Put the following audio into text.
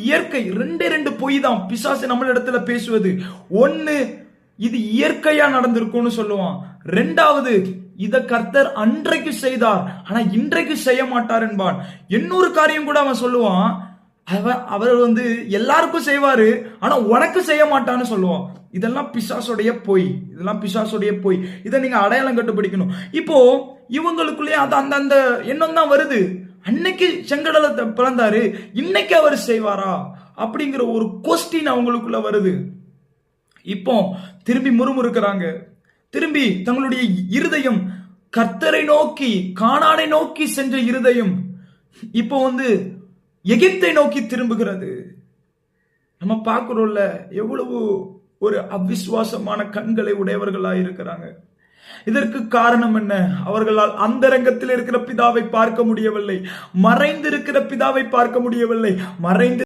இயற்கை. ரெண்டே ரெண்டு பொய் தான் பிசாசு நம்ம இடத்துல பேசுவது. ஒன்னு, இது இயற்கையா நடந்திருக்கும்னு சொல்லுவான். ரெண்டாவது, இத கர்த்தர் அன்றைக்கு செய்தார், ஆனா இன்றைக்கு செய்ய மாட்டார் என்பான். இன்னொரு காரியம் கூட அவன் சொல்லுவான், அவர் எல்லாருக்கும் செய்வாரு, ஆனா உனக்கு செய்ய மாட்டான்னு சொல்லுவான். இதெல்லாம் பிசாசுடைய பொய். இதெல்லாம் பிசாசுடைய பொய். இதை நீங்க அடையாளம் கண்டுபிடிக்கணும். இப்போ இவங்களுக்குள்ளே அந்த எண்ணம் தான் வருது. அன்னைக்கு செங்கடலை பிளந்தாரு, இன்னைக்கு அவர் செய்வாரா அப்படிங்கிற ஒரு கொஸ்டின் அவங்களுக்குள்ள வருது. இப்போ திரும்பி முறுமுறுக்கிறாங்க. திரும்பி தங்களுடைய இருதயம் கர்த்தரை நோக்கி, கானானை நோக்கி சென்ற இருதயம் இப்போ எகிப்தை நோக்கி திரும்புகிறது. நம்ம பார்க்கிறோம்ல, எவ்வளவு ஒரு அவிசுவாசமான கண்களை உடையவர்களாக இருக்கிறாங்க. இதற்கு காரணம் என்ன? அவர்களால் அந்தரங்கத்தில் இருக்கிற பிதாவை பார்க்க முடியவில்லை, மறைந்திருக்கிற பிதாவை பார்க்க முடியவில்லை. மறைந்து